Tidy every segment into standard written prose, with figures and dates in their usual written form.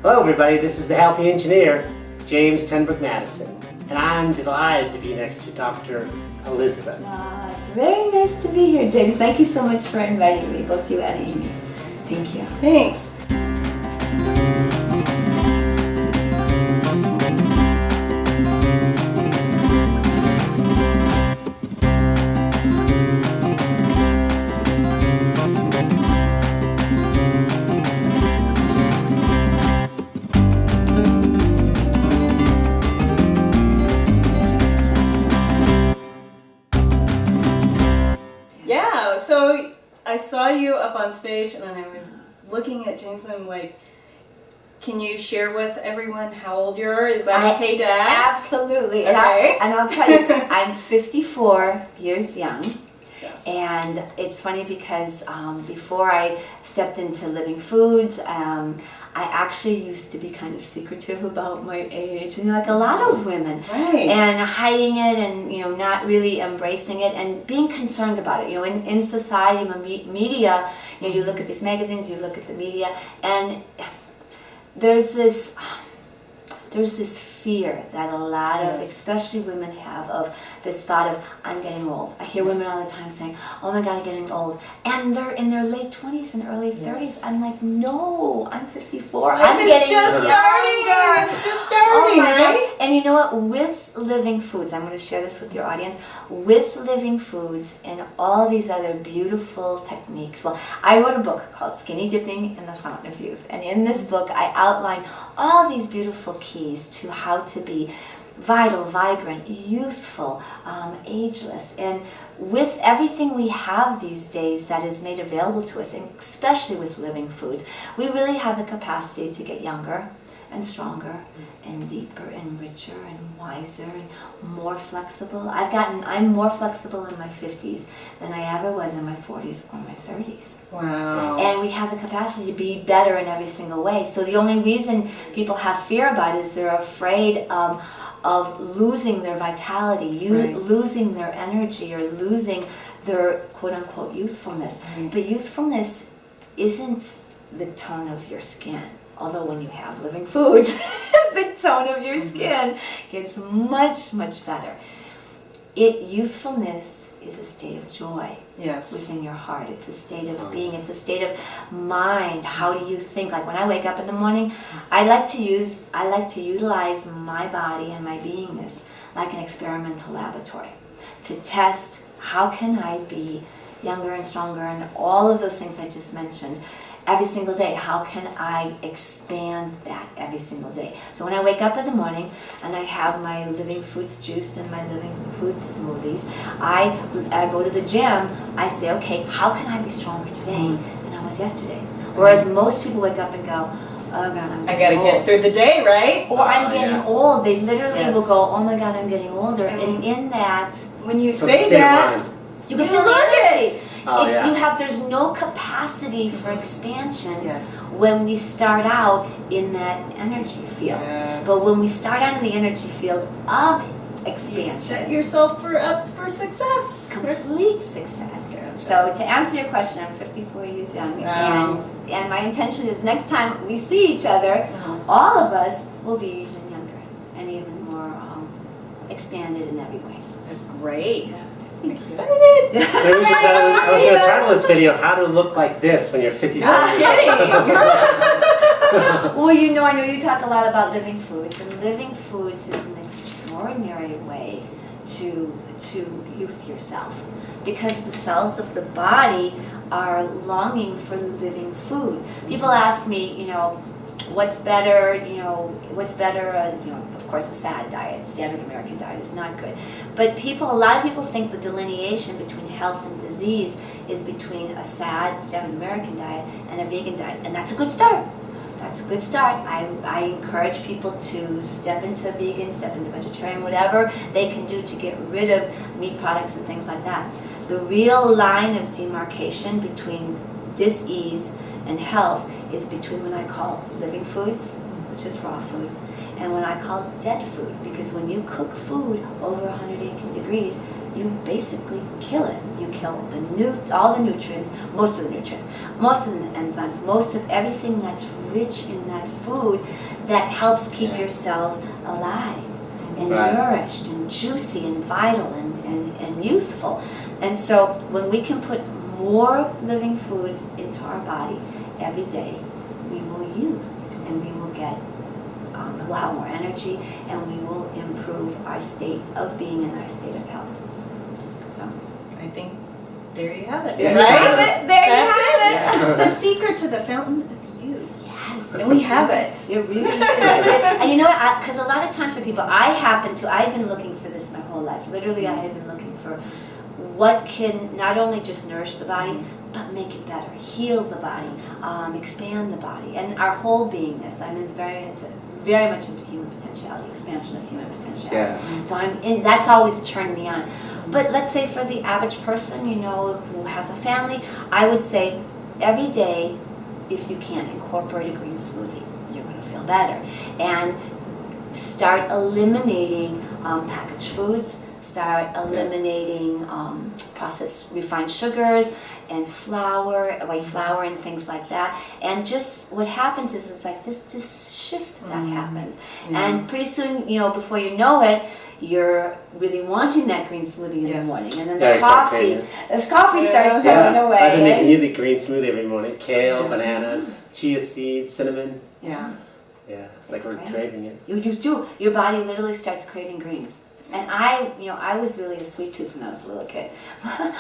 Hello everybody, this is the Healthy Engineer, James Tenbrook Madison, and I'm delighted to be next to Dr. Elizabeth. It's very nice to be here, James. Thank you so much for inviting me, both you and Amy. Thank you. Thanks. Yeah, so I saw you up on stage and I was looking at James and I'm like, can you share with everyone how old you are? Is that okay to ask? Absolutely. Okay. And I'll tell you, I'm 54 years young. Yes. And it's funny because before I stepped into Living Foods, I actually used to be kind of secretive about my age, like a lot of women, Right. and hiding it, and not really embracing it, and being concerned about it. In society, media, you look at these magazines, you look at the media, and there's this fear that a lot of, especially women, have of this thought of, I'm getting old. I hear women all the time saying, oh my God, I'm getting old. And they're in their late 20s and early 30s. Yes. I'm like, no, I'm 54. It's just starting. It's just starting, right? And you know what? With Living Foods, I'm going to share this with your audience, with Living Foods and all these other beautiful techniques. Well, I wrote a book called Skinny Dipping in the Fountain of Youth. And in this book, I outline all these beautiful keys to how to be vital, vibrant, youthful, ageless. And with everything we have these days that is made available to us, and especially with Living Foods, we really have the capacity to get younger and stronger and deeper and richer and wiser and more flexible. I'm more flexible in my 50s than I ever was in my 40s or my 30s. Wow. And we have the capacity to be better in every single way. So the only reason people have fear about it is they're afraid of losing their vitality, losing their energy, or losing their quote-unquote youthfulness. Right. But youthfulness isn't the tone of your skin. Although when you have Living Foods, the tone of your skin gets much, much better. Youthfulness is a state of joy within your heart. It's a state of being. It's a state of mind. How do you think? Like when I wake up in the morning, I like to utilize my body and my beingness like an experimental laboratory to test how can I be younger and stronger and all of those things I just mentioned. Every single day, how can I expand that every single day? So when I wake up in the morning and I have my Living Foods juice and my Living Foods smoothies, I go to the gym, I say, okay, how can I be stronger today than I was yesterday? Whereas most people wake up and go, oh God, I gotta get through the day, right? Or I'm getting old. They literally will go, oh my God, I'm getting older. And in that, When you So say it's a state of that, mind. you can feel the energy. There's no capacity for expansion when we start out in that energy field. Yes. But when we start out in the energy field of you expansion, set yourself up for success. complete success. Gotcha. So to answer your question, I'm 54 years young, Wow. and my intention is next time we see each other, all of us will be even younger and even more expanded in every way. That's great. I'm excited. Maybe we should I was going to title this video, How to Look Like This When You're 54 years old. Well, I know you talk a lot about Living Foods, and Living Foods is an extraordinary way to youth yourself, because the cells of the body are longing for living food. People ask me, what's better, of course a SAD diet, standard American diet, is not good. But a lot of people think the delineation between health and disease is between a SAD, standard American diet, and a vegan diet, and that's a good start. That's a good start. I encourage people to step into vegan, step into vegetarian, whatever they can do to get rid of meat products and things like that. The real line of demarcation between dis-ease and health is between what I call living foods, which is raw food, and what I call dead food, because when you cook food over 118 degrees, you basically kill it. You kill all the nutrients, most of the nutrients, most of the enzymes, most of everything that's rich in that food that helps keep your cells alive and Right. nourished and juicy and vital and youthful. And so when we can put more living foods into our body every day, we will youth and we will get, we'll have more energy and we will improve our state of being in our state of health. So I think there you have it. Yeah. Right? There you That's have it. it. It's the secret to the fountain of youth. yes. And we have it. It really is. And you know what? Because a lot of times for people, I've been looking for this my whole life. Literally, I have been looking for what can not only just nourish the body, but make it better, heal the body, expand the body, and our whole beingness. I'm very much into human potentiality, expansion of human potentiality. Yeah. So that's always turned me on. But let's say for the average person, you know, who has a family, I would say every day, if you can, incorporate a green smoothie. You're going to feel better. And start eliminating packaged foods, start eliminating processed refined sugars and white flour and things like that. And just what happens is it's like this shift that happens. And pretty soon, you know, before you know it, you're really wanting that green smoothie in the morning, and then the coffee starts going away. I've been making you the green smoothie every morning. Kale, bananas, chia seeds, cinnamon. Yeah. Yeah, it's like we're craving it. You just do. Your body literally starts craving greens. And I was really a sweet tooth when I was a little kid.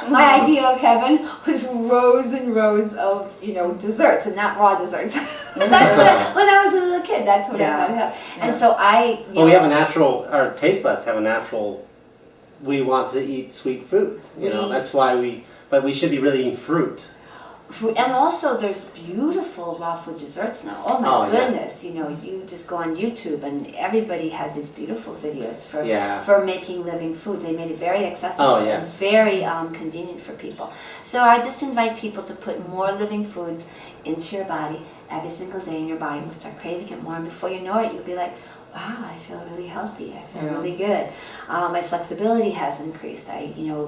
My idea of heaven was rows and rows of, you know, desserts and not raw desserts. That's what when I was a little kid, that's what I thought of heaven. And so we have a natural, our taste buds have a natural, we want to eat sweet foods. You know, that's why but we should be really eating fruit. And also there's beautiful raw food desserts now. Oh my goodness, you know, you just go on YouTube and everybody has these beautiful videos for making living food. They made it very accessible and very convenient for people. So I just invite people to put more living foods into your body every single day, and your body will start craving it more, and before you know it, you'll be like, wow, I feel really healthy. I feel really good. My flexibility has increased.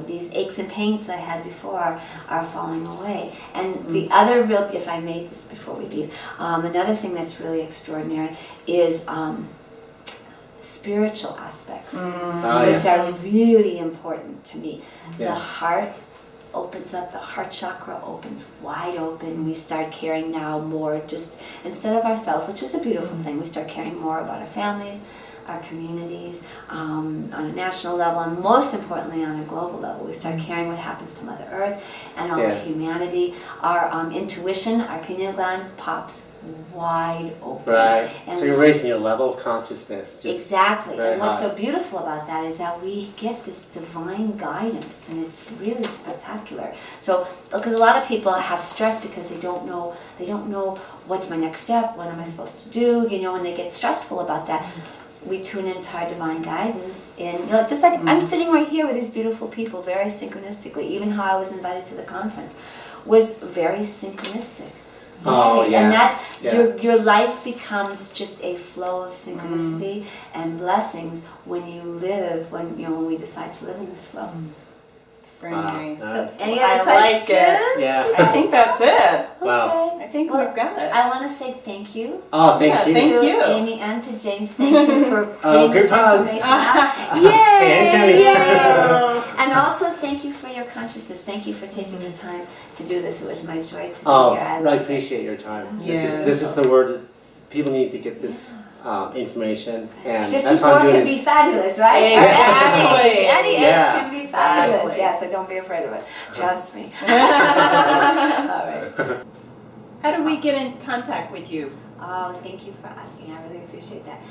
These aches and pains I had before are falling away. And the other if I may, just before we leave, another thing that's really extraordinary is spiritual aspects, which are really important to me. The heart opens up, the heart chakra opens wide open. We start caring now more, just instead of ourselves, which is a beautiful thing, we start caring more about our families, our communities, on a national level, and most importantly on a global level. We start caring what happens to Mother Earth and all of humanity. Our intuition, our pineal gland pops wide open. Right. And so you're raising your level of consciousness. Exactly. And what's so beautiful about that is that we get this divine guidance, and it's really spectacular. So, because a lot of people have stress because they don't know what's my next step, what am I supposed to do, you know, and they get stressful about that. We tune into our divine guidance, and you know, just like I'm sitting right here with these beautiful people, very synchronistically. Even how I was invited to the conference was very synchronistic. And that's your life becomes just a flow of synchronicity and blessings when when we decide to live in this flow. Very nice. So, any other questions? Like it. Yeah, I think that's it. Wow. I think we've got it. I want to say thank you. Oh, thank you. Thank to you. Amy and to James. Thank you for putting this information out. Yay! And also thank you for your consciousness. Thank you for taking the time to do this. It was my joy to be here. I appreciate your time. Yes. This is the word that people need to get this information, and 54 that's what I'm doing. can be fabulous, right? Exactly. Any age can be fabulous. Exactly. Yeah, so don't be afraid of it. Trust me. All right. How do we get in contact with you? Oh, thank you for asking. I really appreciate that.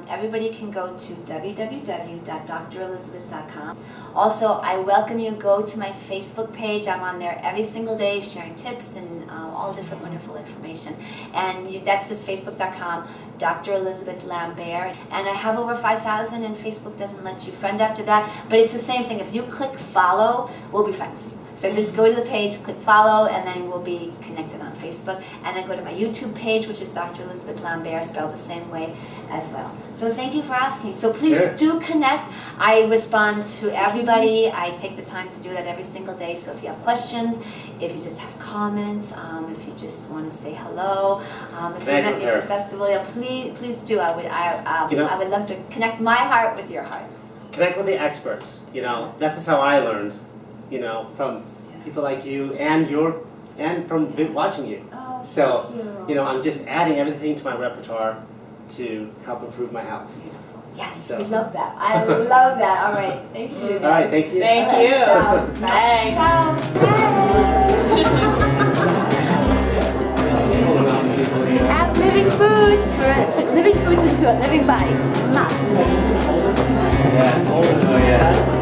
Everybody can go to www.drelizabeth.com. Also, I welcome you. Go to my Facebook page. I'm on there every single day sharing tips and all different wonderful information. And that's just facebook.com, Dr. Elizabeth Lambaer. And I have over 5,000, and Facebook doesn't let you friend after that. But it's the same thing. If you click follow, we'll be friends. So just go to the page, click follow, and then we'll be connected on Facebook. And then go to my YouTube page, which is Dr. Elizabeth Lambaer, spelled the same way as well. So thank you for asking. So please do connect. I respond to everybody. I take the time to do that every single day. So if you have questions, if you just have comments, if you just want to say hello, if you met me at the festival, please do. I would love to connect my heart with your heart. Connect with the experts. This is how I learned. From people like you and from watching you. Oh, so thank you. I'm just adding everything to my repertoire to help improve my health. Beautiful. Yes, we love that. I love that. All right, thank you. All right, thank you. Thank you. Ciao. Bye. Ciao. Add living foods for living foods into a living body. Yeah. Oh, yeah.